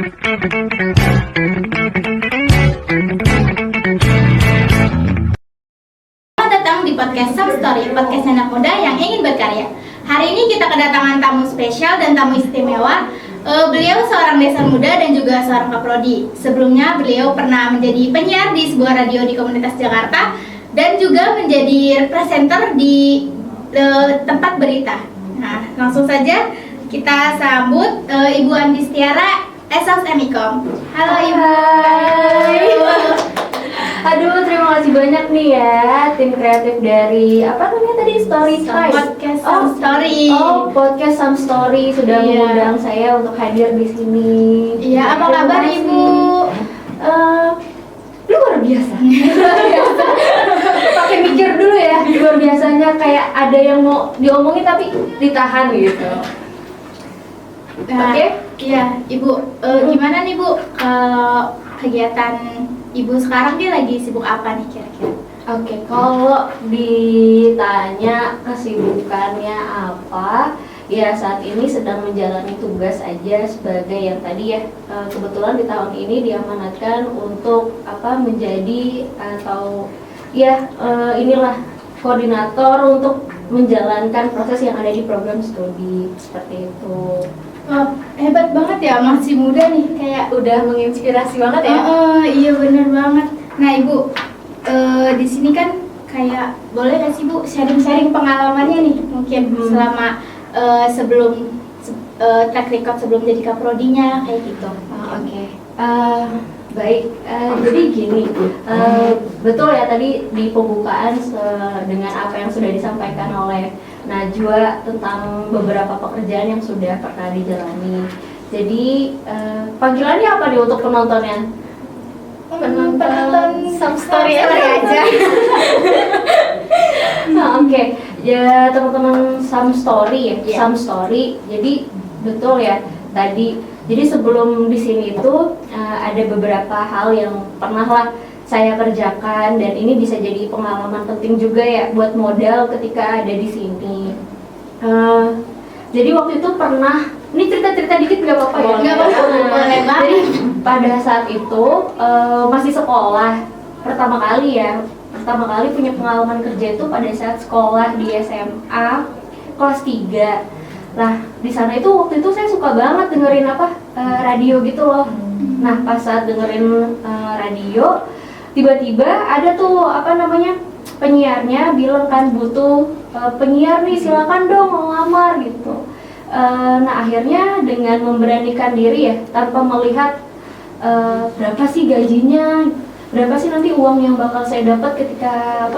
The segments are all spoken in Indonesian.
Datang di podcast Some Story, podcast anak muda yang ingin berkarya. Hari ini kita kedatangan tamu spesial dan tamu istimewa. Beliau seorang desa muda dan juga seorang kaprodi. Sebelumnya beliau pernah menjadi penyiar di sebuah radio di komunitas Jakarta dan juga menjadi presenter di tempat berita. Nah, langsung saja kita sambut Ibu Andi Setiara, Esos Emikom. Halo Ibu. Aduh, terima kasih banyak nih ya tim kreatif dari apa namanya tadi Story Time Podcast Some Story. Podcast Some Story sudah mengundang saya untuk hadir di sini. Iya, apa kabar Ibu? Luar biasa. Pakai mikir dulu ya. Luar biasanya kayak ada yang mau diomongin tapi ditahan gitu. Oke? Iya, Ibu. Gimana nih Bu? Kegiatan Ibu sekarang dia lagi sibuk apa nih kira-kira? Oke, kalau ditanya kesibukannya apa, ya saat ini sedang menjalani tugas aja sebagai yang tadi ya kebetulan di tahun ini diamanatkan untuk menjadi atau inilah koordinator untuk menjalankan proses yang ada di program studi seperti itu. Oh, hebat banget ya, masih muda nih, kayak Udah menginspirasi banget ya. iya bener banget. Nah Ibu, di sini kan kayak boleh nggak sih Bu sharing-sharing pengalamannya nih mungkin selama sebelum track record sebelum jadi kaprodinya kayak gitu. Oke. Baik, jadi gini, betul ya tadi di pembukaan dengan apa yang sudah disampaikan oleh Najwa tentang beberapa pekerjaan yang sudah pernah dijalani. Jadi panggilannya apa nih untuk penontonnya? Penonton Some Story aja. Oke. Ya teman-teman Some Story ya, Yeah. Some Story. Jadi betul ya tadi. Jadi sebelum di sini itu ada beberapa hal yang pernah lah saya kerjakan dan ini bisa jadi pengalaman penting juga ya buat modal ketika ada di sini. Jadi waktu itu pernah, ini cerita-cerita dikit nggak apa-apa ya? Nggak apa-apa, boleh banget. Jadi pada saat itu masih sekolah pertama kali punya pengalaman kerja itu pada saat sekolah di SMA kelas 3. Nah, di sana itu waktu itu saya suka banget dengerin radio gitu loh. Nah, pas saat dengerin radio, tiba-tiba ada tuh penyiarnya bilang kan butuh penyiar nih, silakan dong ngelamar gitu. Nah, akhirnya dengan memberanikan diri ya, tanpa melihat berapa sih gajinya, berapa sih nanti uang yang bakal saya dapat ketika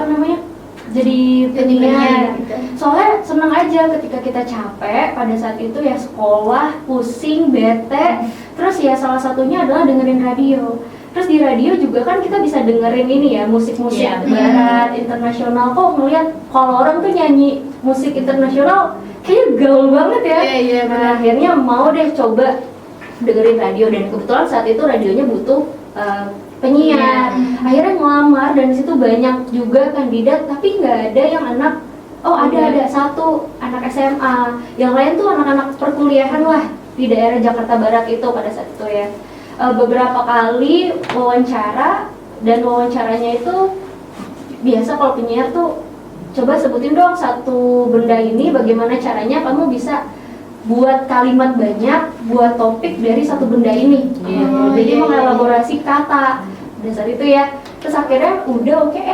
jadi penyiar gitu. Soalnya seneng aja ketika kita capek pada saat itu ya sekolah, pusing, bete. Terus ya salah satunya adalah dengerin radio. Terus di radio juga kan kita bisa dengerin ini ya musik-musik barat, internasional. Kok ngeliat kalau orang tuh nyanyi musik internasional kayaknya gaul banget ya. Iya, Nah, akhirnya mau deh coba dengerin radio dan kebetulan saat itu radionya butuh penyiar. Akhirnya ngelamar dan di situ banyak juga kandidat tapi nggak ada yang ada satu anak SMA, yang lain tuh anak-anak perkuliahan lah di daerah Jakarta Barat itu pada saat itu ya. Beberapa kali wawancara dan wawancaranya itu biasa kalau penyiar tuh coba sebutin dong satu benda ini bagaimana caranya kamu bisa buat kalimat banyak, buat topik dari satu benda ini. Jadi mengelaborasi kata pada saat itu ya. Terus akhirnya udah oke,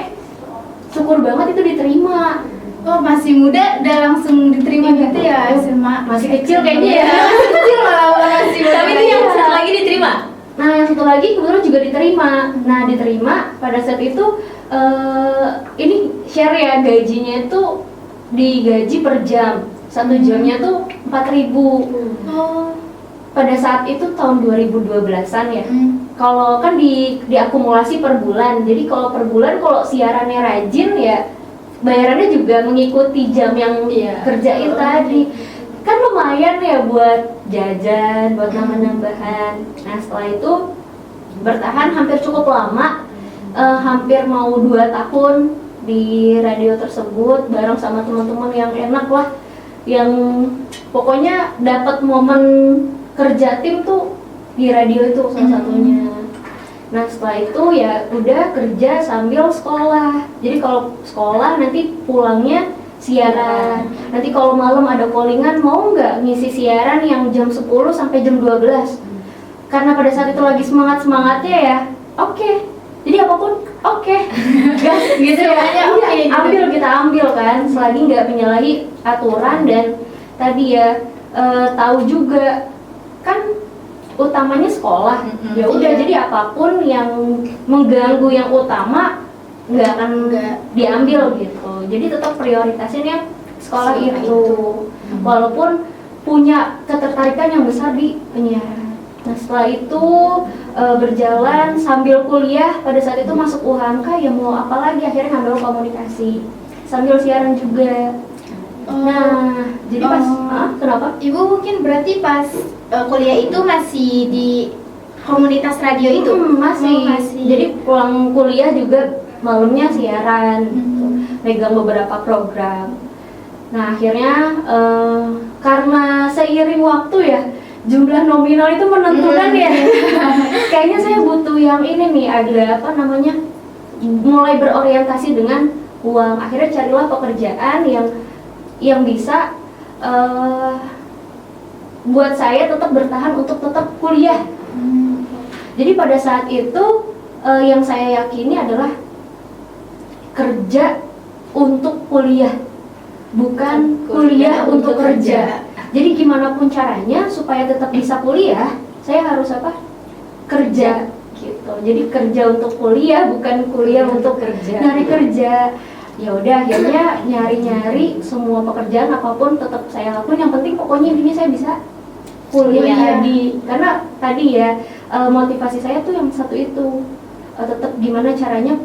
syukur banget itu diterima. Oh, masih muda udah langsung diterima gitu ya SMA. Masih kecil kayaknya ya. Kecil lah, masih muda. Tapi ini yang satu lagi diterima. Nah, yang satu lagi kebetulan juga diterima. Nah, diterima pada saat itu ini share ya, gajinya itu digaji per jam. 1 jamnya tuh 4.000. Oh. Pada saat itu tahun 2012-an ya. Kalau kan diakumulasi per bulan. Jadi kalau per bulan kalau siarannya rajin ya bayarannya juga mengikuti jam yang kerjain tadi. Kan lumayan ya buat jajan, buat nambah-nambahan. Nah, setelah itu bertahan hampir cukup lama, hampir mau 2 tahun di radio tersebut bareng sama teman-teman yang enak lah, yang pokoknya dapat momen kerja tim tuh di radio itu salah satunya. Nah setelah itu ya udah kerja sambil sekolah. Jadi kalau sekolah nanti pulangnya siaran. Nanti kalau malam ada callingan, mau nggak ngisi siaran yang jam 10 sampai jam 12? Karena pada saat itu lagi semangat-semangatnya ya, oke. Jadi apapun oke. Gas gitu ya. Oke, gitu. Ambil kita ambil kan, selagi nggak menyalahi aturan dan tadi ya tahu juga kan utamanya sekolah. Ya udah Iya. jadi apapun yang mengganggu yang utama nggak akan diambil gitu. Jadi tetap prioritasin yang sekolah Sekolah itu. Walaupun punya ketertarikan yang besar di penyiaran. Nah setelah itu berjalan sambil kuliah, pada saat itu masuk UHMK ya mau apa lagi, akhirnya ngambil komunikasi sambil siaran juga. Nah jadi pas kenapa? Ibu mungkin berarti pas kuliah itu masih di komunitas radio itu? Masih. Masih. Jadi pulang kuliah juga malamnya siaran gitu. Megang beberapa program. Nah akhirnya karena seiring waktu ya jumlah nominal itu menentukan ya. Kayaknya saya butuh yang ini nih, ada apa namanya, mulai berorientasi dengan uang. Akhirnya carilah pekerjaan yang bisa buat saya tetap bertahan untuk tetap kuliah. Jadi pada saat itu yang saya yakini adalah kerja untuk kuliah, bukan kuliah untuk kerja. Jadi gimana pun caranya supaya tetap bisa kuliah, saya harus apa? Kerja gitu. Jadi kerja untuk kuliah, bukan kuliah untuk kerja. Nyari kerja. Ya udah akhirnya nyari-nyari semua pekerjaan apapun tetap saya lakuin. Yang penting pokoknya ini saya bisa kuliah tadi. Karena tadi ya motivasi saya tuh yang satu itu. Tetap gimana caranya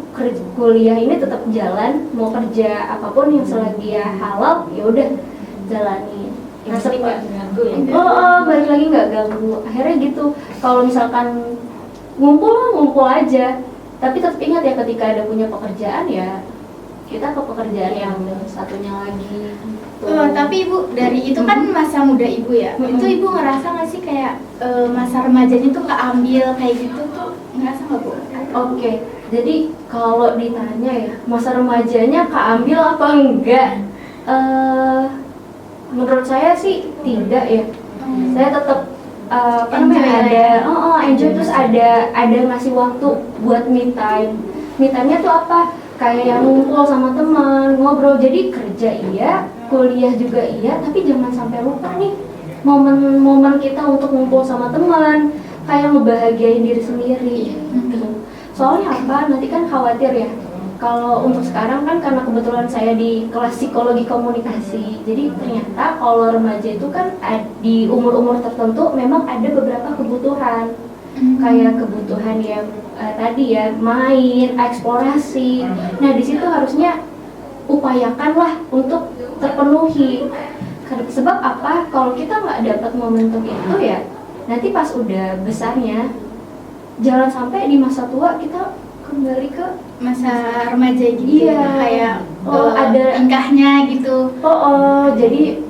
kuliah ini tetap jalan, mau kerja apapun yang selagi ya halal ya udah jalani. Nah, sering nggak ganggu ya? Balik lagi nggak ganggu. Akhirnya gitu. Kalau misalkan ngumpul aja. Tapi tetap ingat ya ketika ada punya pekerjaan ya kita ke pekerjaan yang satunya lagi. Gitu. Tapi ibu dari itu kan masa muda ibu ya. Itu ibu ngerasa nggak sih kayak masa remajanya tuh keambil kayak gitu tuh, ngerasa nggak bu? Oke. Jadi kalau ditanya ya masa remajanya keambil apa enggak? Menurut saya sih tidak ya. Saya tetap apa namanya ada enjoy, terus ada ngasih waktu buat me time. Me time-nya tuh apa? Kayak yang ngumpul sama teman, ngobrol. Jadi kerja iya, kuliah juga iya, tapi jangan sampai lupa nih momen-momen kita untuk ngumpul sama teman, kayak ngebahagiain diri sendiri. Soalnya apa? Nanti kan khawatir ya. Kalau untuk sekarang kan karena kebetulan saya di kelas psikologi komunikasi, jadi ternyata kalau remaja itu kan di umur-umur tertentu memang ada beberapa kebutuhan, kayak kebutuhan yang tadi ya main, eksplorasi. Nah di situ harusnya upayakanlah untuk terpenuhi. Sebab apa? Kalau kita nggak dapat momentum itu ya, nanti pas udah besarnya, jangan sampai di masa tua kita kembali ke Masa remaja gitu. Iya. Kayak Ada tingkahnya gitu. jadi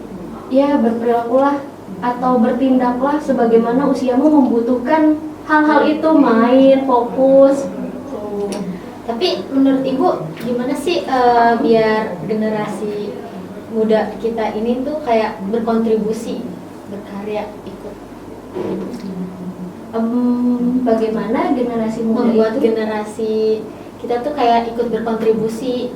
ya berperilakulah atau bertindaklah sebagaimana usiamu membutuhkan hal-hal itu, main, fokus. Tapi menurut ibu gimana sih biar generasi muda kita ini tuh kayak berkontribusi, berkarya, ikut Bagaimana generasi muda membuat itu generasi kita tuh kayak ikut berkontribusi.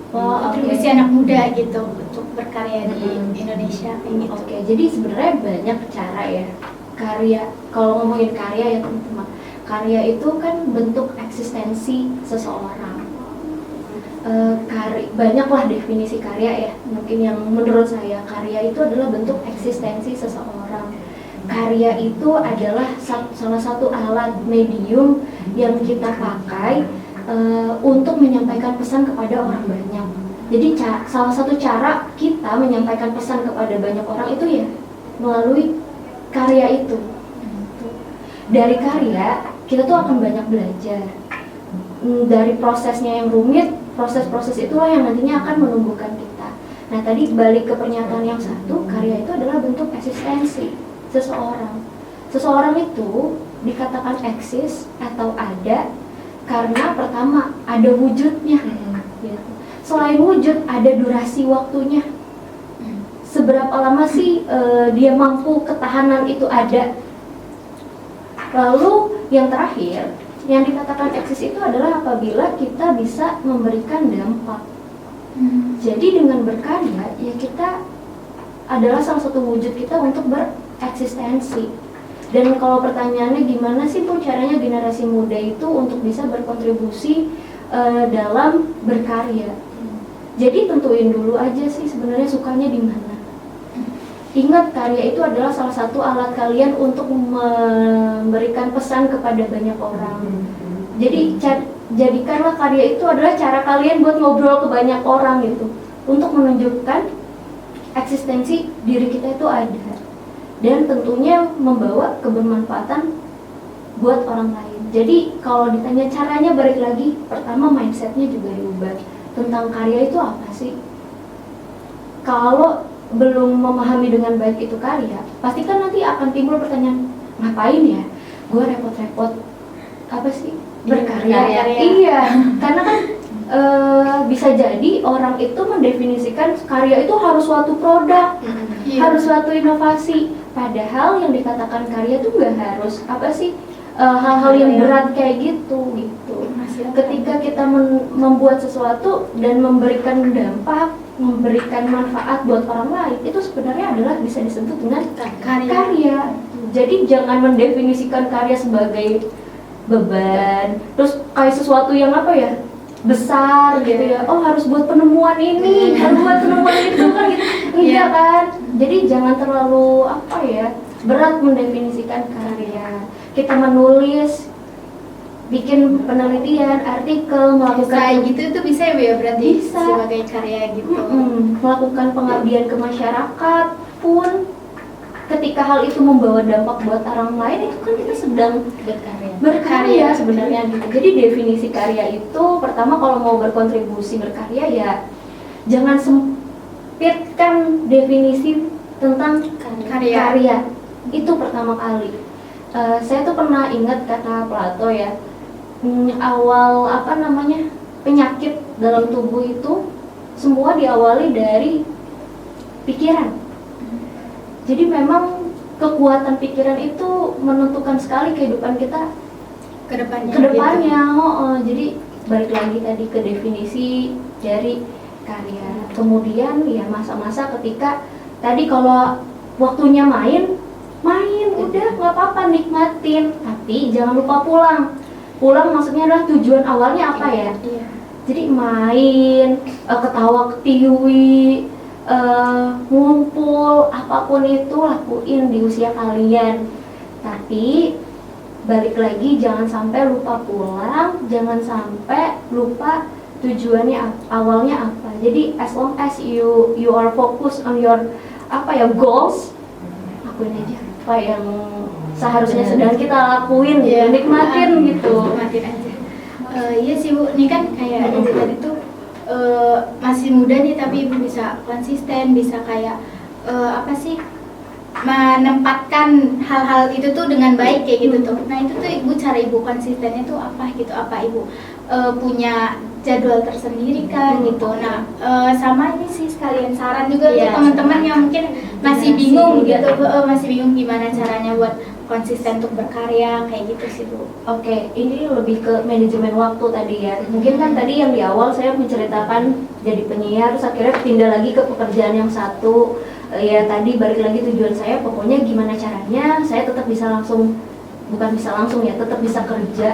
Kontribusi anak muda gitu untuk berkarya di Indonesia kayak gitu. Oke, jadi sebenarnya banyak cara ya. Karya, kalau ngomongin karya ya teman-teman, karya itu kan bentuk eksistensi seseorang. Banyaklah definisi karya ya. Mungkin yang menurut saya karya itu adalah bentuk eksistensi seseorang. Karya itu adalah salah satu alat medium yang kita pakai untuk menyampaikan pesan kepada orang banyak. Jadi salah satu cara kita menyampaikan pesan kepada banyak orang itu ya melalui karya itu. Dari karya kita tuh akan banyak belajar. Dari prosesnya yang rumit, proses-proses itulah yang nantinya akan menumbuhkan kita. Nah tadi balik ke pernyataan yang satu, karya itu adalah bentuk eksistensi seseorang. seseorang itu dikatakan eksis atau ada karena pertama ada wujudnya. Gitu. Selain wujud, ada durasi waktunya. Seberapa lama sih dia mampu ketahanan itu ada. Lalu yang terakhir, yang dikatakan eksis itu adalah apabila kita bisa memberikan dampak. Jadi dengan berkarya, ya kita adalah salah satu wujud kita untuk bereksistensi. Dan kalau pertanyaannya gimana sih pun caranya generasi muda itu untuk bisa berkontribusi dalam berkarya. Jadi tentuin dulu aja sih sebenarnya sukanya di mana. Ingat, karya itu adalah salah satu alat kalian untuk memberikan pesan kepada banyak orang. Jadi jadikanlah karya itu adalah cara kalian buat ngobrol ke banyak orang gitu, untuk menunjukkan eksistensi diri kita itu ada. Dan tentunya membawa kebermanfaatan buat orang lain. Jadi kalau ditanya caranya, balik lagi, pertama mindsetnya juga diubah tentang karya itu apa sih. Kalau belum memahami dengan baik itu karya, pasti kan nanti akan timbul pertanyaan, ngapain ya gue repot-repot apa sih berkarya. Iya, karena kan bisa jadi orang itu mendefinisikan karya itu harus suatu produk, harus suatu inovasi. Padahal yang dikatakan karya itu nggak harus apa sih hal-hal yang berat kayak gitu. Ketika kita membuat sesuatu dan memberikan dampak, memberikan manfaat buat orang lain, itu sebenarnya adalah bisa disebut dengan karya. Jadi jangan mendefinisikan karya sebagai beban, terus kayak sesuatu yang apa ya, besar gitu ya. Oh harus buat penemuan ini, harus buat penemuan itu kan gitu. Iya kan. Jadi jangan terlalu apa ya, berat mendefinisikan karya. Kita menulis, bikin penelitian, artikel, melakukan kayak gitu itu bisa ya Bu ya, berarti bisa sebagai karya gitu. Melakukan pengabdian ke masyarakat pun, ketika hal itu membawa dampak buat orang lain, itu kan kita sedang berkarya sebenarnya gitu. Jadi definisi karya itu pertama, kalau mau berkontribusi berkarya ya jangan sempitkan definisi tentang karya. Itu pertama kali. Saya tuh pernah ingat kata Plato ya, awal penyakit dalam tubuh itu semua diawali dari pikiran. Jadi memang kekuatan pikiran itu menentukan sekali kehidupan kita ke depannya. Jadi balik lagi tadi ke definisi dari karya. Kemudian ya masa-masa ketika tadi kalau waktunya main udah nggak apa-apa, nikmatin, tapi jangan lupa pulang maksudnya adalah tujuan awalnya apa ya. Jadi main, ketawa ketiwi, ngumpul, apapun itu lakuin di usia kalian. Tapi balik lagi, jangan sampai lupa pulang, jangan sampai lupa tujuannya awalnya apa. Jadi as long as you are focused on your goals, lakuin aja apa yang seharusnya sedang kita lakuin, nikmatin gitu. Nikmatin aja. Iya sih Bu, ini kan kayak Ibu tadi tuh masih muda nih, tapi Ibu bisa konsisten, bisa kayak menempatkan hal-hal itu tuh dengan baik kayak gitu tuh. Nah itu tuh Ibu, cara Ibu konsistennya tuh apa gitu? Apa Ibu punya jadwal tersendiri kan gitu? Nah sama ini sih sekalian saran juga untuk teman-teman yang mungkin masih bingung gitu, masih bingung gimana caranya buat konsisten untuk berkarya kayak gitu sih Bu. Oke, ini lebih ke manajemen waktu tadi ya. Mungkin kan tadi yang di awal saya menceritakan jadi penyiar, terus akhirnya pindah lagi ke pekerjaan yang satu. Ya tadi balik lagi tujuan saya, pokoknya gimana caranya saya tetap bisa tetap bisa kerja,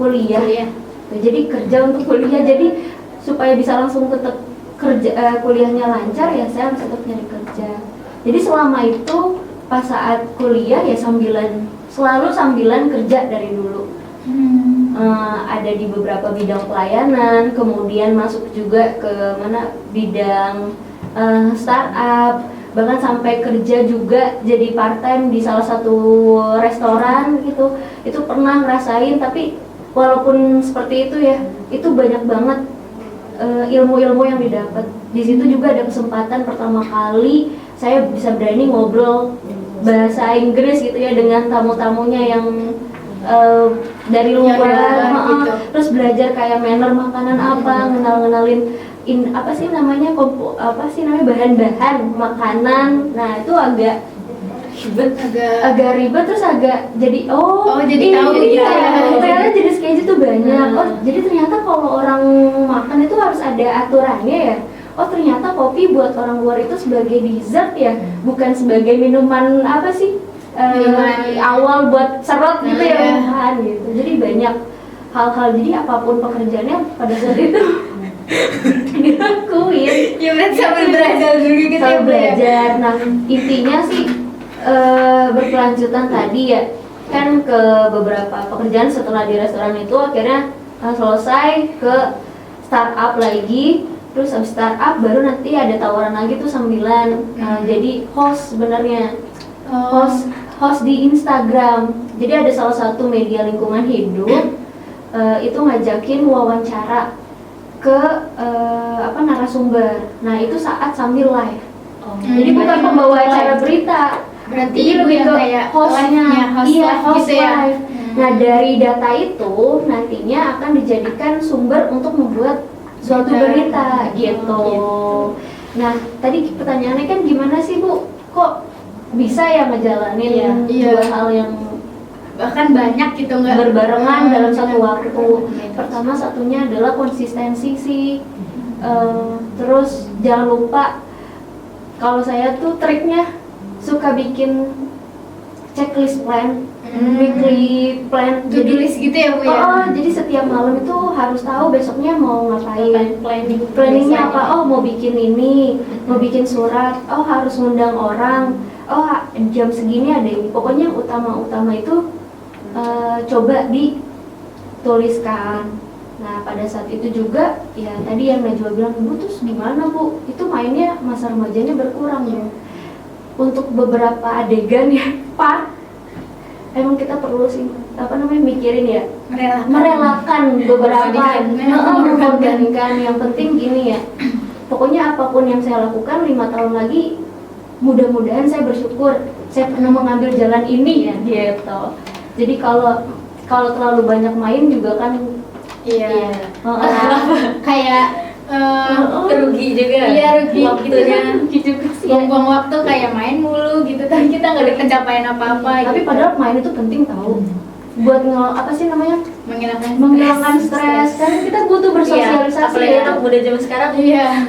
kuliah. Jadi kerja untuk kuliah, jadi supaya bisa langsung tetap kerja, kuliahnya lancar ya saya harus tetap nyari kerja. Jadi selama itu pas saat kuliah ya selalu sambilan kerja dari dulu. Ada di beberapa bidang pelayanan, kemudian masuk juga ke bidang startup, bahkan sampai kerja juga jadi part time di salah satu restoran gitu. Itu pernah ngerasain, tapi walaupun seperti itu ya, itu banyak banget ilmu-ilmu yang didapat. Di situ juga ada kesempatan pertama kali saya bisa berani ngobrol bahasa Inggris gitu ya dengan tamu-tamunya yang dari luar, gitu. terus belajar kayak manner makanan apa, ngenalin apa sih namanya bahan-bahan makanan. Nah itu agak ribet terus agak jadi jadi tahu gitu ya. ternyata jenis keju tuh banyak. Jadi ternyata kalau orang makan itu harus ada aturannya ya. Ternyata kopi buat orang luar itu sebagai dessert ya, bukan sebagai minuman apa sih awal buat serot gitu ya bukan gitu. Jadi banyak hal-hal, jadi apapun pekerjaannya pada saat itu dilakuin. Ya berarti sambil belajar juga gitu ya, Bu, ya. Belajar. Nah intinya sih berkelanjutan tadi ya, kan ke beberapa pekerjaan setelah di restoran itu akhirnya selesai ke startup lagi. Terus habis startup baru nanti ada tawaran lagi tuh sambilan jadi host sebenarnya. Host di Instagram. Jadi ada salah satu media lingkungan hidup itu ngajakin wawancara ke narasumber. Nah itu saat sambil live. Jadi bukan pembawa acara berita. Berarti jadi lebih ke kayak hostnya, host gitu ya. live. Nah dari data itu nantinya akan dijadikan sumber untuk membuat suatu berita gitu. Nah tadi pertanyaannya kan gimana sih Bu? Kok bisa ya ngejalanin dua hal yang bahkan banyak gitu nggak berbarengan dalam satu waktu. Pertama satunya adalah konsistensi sih. Terus jangan lupa kalau saya tuh triknya suka bikin checklist plan, weekly plan, to do list gitu ya Bu ya. Jadi setiap malam itu harus tahu besoknya mau ngapain, planningnya apa. Mau bikin ini, mau bikin surat, harus ngundang orang, jam segini ada ini. Pokoknya yang utama itu coba dituliskan. Nah pada saat itu juga ya tadi yang Najwa bilang, Bu terus gimana Bu? Itu mainnya masa remajanya berkurang ya. Untuk beberapa adegan ya part emang kita perlu sih mikirin ya, merelakan beberapa mengorbankan. Yang penting gini ya, pokoknya apapun yang saya lakukan 5 tahun lagi mudah-mudahan saya bersyukur saya pernah mengambil jalan ini ya gitu. Jadi kalau terlalu banyak main juga kan kayak rugi juga. Iya rugi waktunya. Buang-buang waktu kayak main mulu gitu, tapi kita nggak ada pencapaian apa-apa. Tapi gitu. padahal main itu penting tahu. Buat menghilangkan stres. Kan kita butuh bersosialisasi apalagi ya. anak muda zaman sekarang.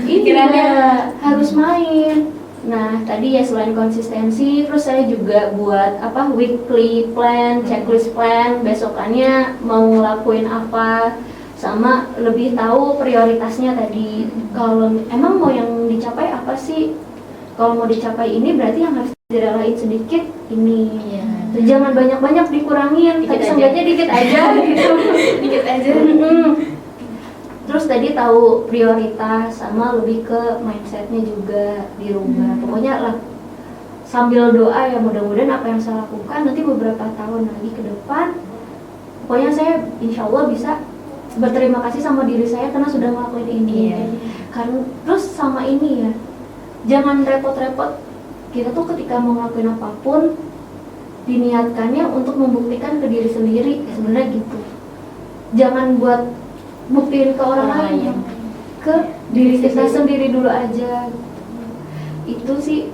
Pikirannya harus main. Nah, tadi ya selain konsistensi, terus saya juga buat weekly plan, checklist plan, besokannya mau ngelakuin apa, sama lebih tahu prioritasnya tadi. Kalau emang mau yang dicapai apa sih? Kalau mau dicapai ini berarti yang harus direlain sedikit ini. Jangan banyak-banyak dikurangin, tapi seenggaknya dikit aja gitu. Dikit aja. Terus tadi tahu prioritas sama lebih ke mindsetnya juga dirubah. Pokoknya lah sambil doa ya mudah-mudahan apa yang saya lakukan nanti beberapa tahun lagi ke depan, pokoknya saya insya Allah bisa berterima kasih sama diri saya karena sudah ngelakuin ini. Karena terus sama ini ya, jangan repot-repot. Kita tuh ketika mau ngelakuin apapun diniatkannya untuk membuktikan ke diri sendiri sebenarnya gitu. Jangan buat buktiin ke orang lain, ke diri kita sendiri dulu aja. Itu sih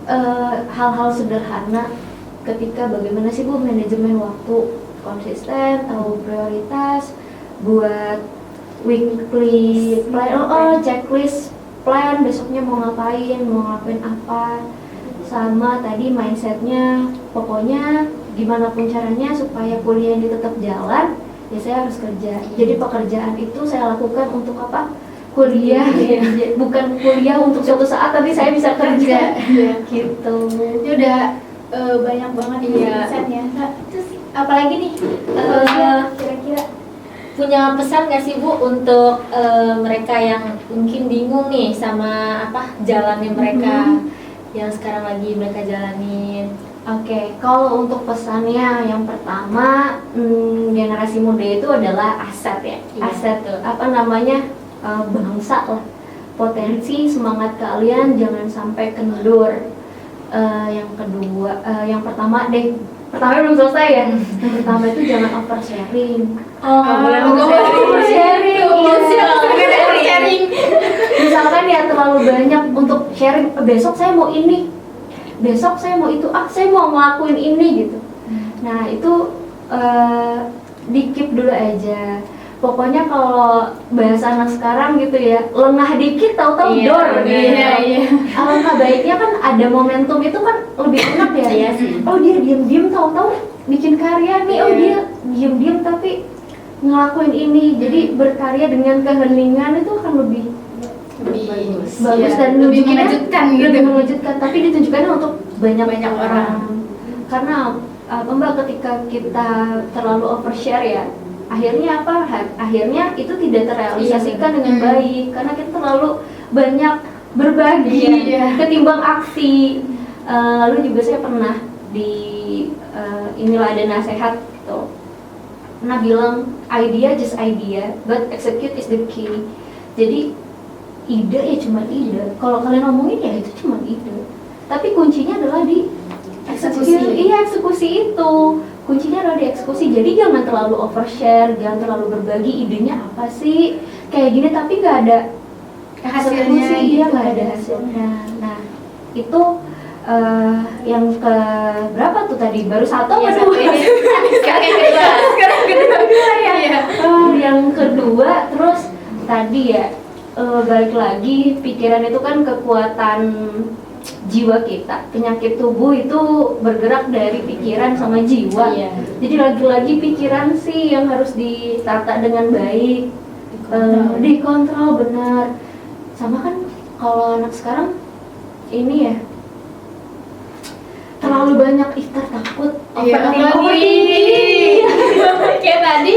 hal-hal sederhana ketika bagaimana sih Bu manajemen waktu, konsisten, tahu prioritas, buat weekly plan, checklist plan besoknya mau ngapain, mau ngelakuin apa, sama tadi mindsetnya pokoknya gimana pun caranya supaya kuliah ini tetap jalan ya saya harus kerja. Jadi pekerjaan itu saya lakukan untuk apa? Kuliah, bukan kuliah untuk suatu saat tapi saya bisa kerja gitu. Ini udah banyak banget insightnya. Terus apalagi nih kira-kira punya pesan nggak sih Bu untuk mereka yang mungkin bingung nih sama jalannya mereka yang sekarang lagi mereka jalanin? Oke, kalau untuk pesannya yang pertama, generasi muda itu adalah aset ya. Aset tuh bangsa lah. Potensi semangat kalian jangan sampai kendur. Yang kedua, yang pertama deh, pertama belum selesai ya. Yang pertama itu jangan oversharing. Nggak boleh Oversharing, iya. Sharing. Misalkan ya terlalu banyak untuk sharing, besok saya mau ini, besok saya mau itu, saya mau ngelakuin ini gitu. Nah itu di keep dulu aja. Pokoknya kalau bahasa anak sekarang gitu ya, lengah dikit tahu-tahu dor gitu. Iya. Alangkah baiknya kan ada momentum itu kan lebih enak ya. Iya sih. Oh dia diem-diem tahu-tahu bikin karya nih. Oh dia diem-diem tapi ngelakuin ini. Jadi berkarya dengan keheningan itu akan lebih bagus dan lebih nunjukinnya mengejutkan gitu. lebih mengejutkan, tapi ditunjukkannya untuk banyak orang. Karena Mbak, ketika kita terlalu overshare ya, akhirnya apa? Akhirnya itu tidak terrealisasikan dengan baik karena kita terlalu banyak berbagi ketimbang aksi. Lalu juga saya pernah di inilah ada nasehat tuh, pernah bilang idea just idea, but execute is the key. Jadi ide ya cuma ide. Kalau kalian ngomongin ya itu cuma ide. Tapi kuncinya adalah di eksekusi. Iya, eksekusi itu. Kuncinya adalah di eksekusi. Jadi jangan terlalu overshare, jangan terlalu berbagi idenya apa sih? Kayak gini tapi nggak ada Hasilnya eksekusi, gitu. iya nggak ada hasilnya. Nah, itu yang ke berapa tuh tadi? Baru satu Iya, apa dua? Sekarang kedua ya. Yang kedua terus tadi ya balik lagi, pikiran itu kan kekuatan jiwa kita. Penyakit tubuh itu bergerak dari pikiran sama jiwa. Iya. Jadi lagi-lagi pikiran sih yang harus ditata dengan baik, dikontrol benar. Sama kan kalau anak sekarang ini ya terlalu banyak takut, overthinking. Kayak tadi.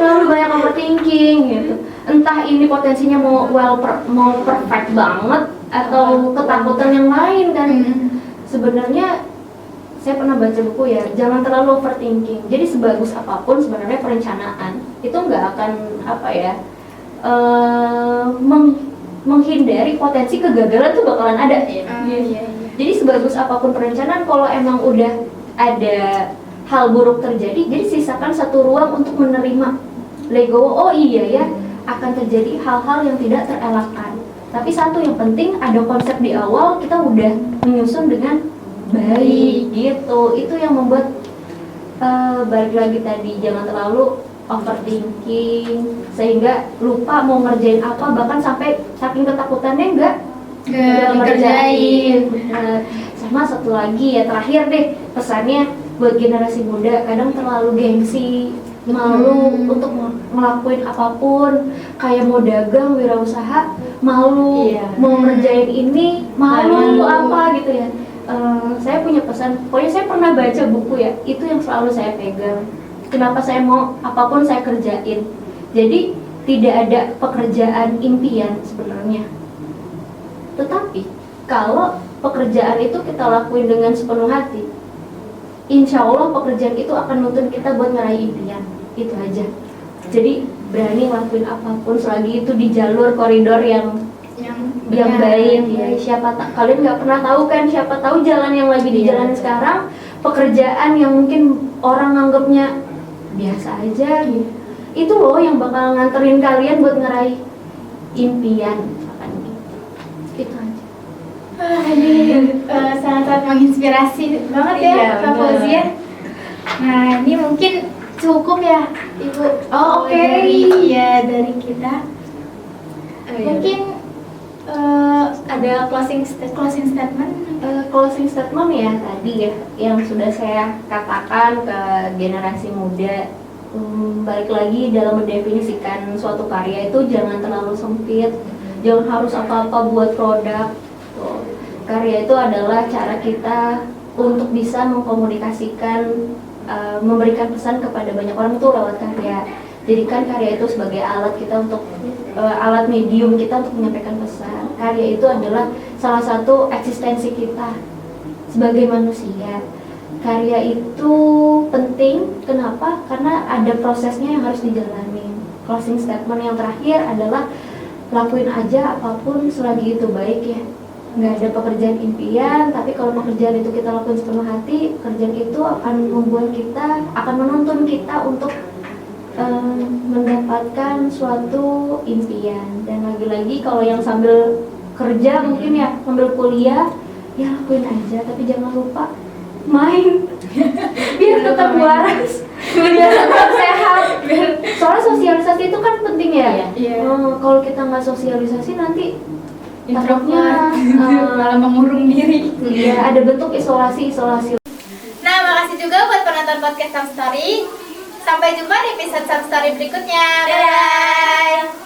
Terlalu banyak overthinking gitu. Entah ini potensinya mau perfect banget atau ketakutan yang lain kan. Sebenarnya saya pernah baca buku ya, jangan terlalu overthinking. Jadi sebagus apapun sebenarnya perencanaan itu nggak akan menghindari potensi kegagalan tuh bakalan ada. Jadi sebagus apapun perencanaan, kalau emang udah ada hal buruk terjadi, jadi sisakan satu ruang untuk menerima. Legowo, oh iya ya, akan terjadi hal-hal yang tidak terelakkan. Tapi satu yang penting, ada konsep di awal, kita udah menyusun dengan baik gitu. Itu yang membuat balik lagi tadi, jangan terlalu overthinking sehingga lupa mau ngerjain apa, bahkan sampai saking ketakutannya nggak ngerjain. Sama satu lagi ya, terakhir deh pesannya buat generasi muda, kadang terlalu gengsi, malu untuk ngelakuin apapun, kayak mau dagang, wirausaha, malu, mau ngerjain ini, malu apa gitu ya. Saya punya pesan, pokoknya saya pernah baca buku ya, itu yang selalu saya pegang. Kenapa saya mau apapun saya kerjain. Jadi tidak ada pekerjaan impian sebenarnya. Tetapi kalau pekerjaan itu kita lakuin dengan sepenuh hati, insya Allah pekerjaan itu akan nuntun kita buat ngeraih impian. Itu aja. Jadi berani lakuin apapun selagi itu di jalur koridor yang baik ya. Kalian nggak pernah tahu kan, siapa tahu jalan yang lagi dijalani sekarang, pekerjaan yang mungkin orang nganggapnya biasa aja gitu, itu loh yang bakal nganterin kalian buat ngeraih impian. Itu aja. Ini sangat-sangat menginspirasi banget ya Kak Fauzia. Nah ini mungkin cukup ya Ibu. Oke. Dari kita. Mungkin ada closing statement. Closing statement ya tadi ya yang sudah saya katakan ke generasi muda. Balik lagi dalam mendefinisikan suatu karya itu jangan terlalu sempit, jangan harus apa-apa buat produk. Karya itu adalah cara kita untuk bisa mengkomunikasikan, memberikan pesan kepada banyak orang itu lewat karya. Jadikan karya itu sebagai alat kita untuk alat medium kita untuk menyampaikan pesan. Karya itu adalah salah satu eksistensi kita sebagai manusia. Karya itu penting, kenapa? Karena ada prosesnya yang harus dijalani. Closing statement yang terakhir adalah lakuin aja apapun selagi itu baik ya. nggak ada pekerjaan impian, tapi kalau pekerjaan itu kita lakukan sepenuh hati, pekerjaan itu akan membuat kita, akan menuntun kita untuk mendapatkan suatu impian. Dan lagi-lagi kalau yang sambil kerja mungkin ya, sambil kuliah, ya lakuin aja, tapi jangan lupa main biar tetap waras, biar tetap sehat. Soalnya sosialisasi itu kan penting ya. Iya. Kalau kita nggak sosialisasi nanti Introvert, malah mengurung diri. Iya, ada bentuk isolasi. Nah, makasih juga buat penonton podcast Some Story. Sampai jumpa di episode Some Story berikutnya. Bye-bye.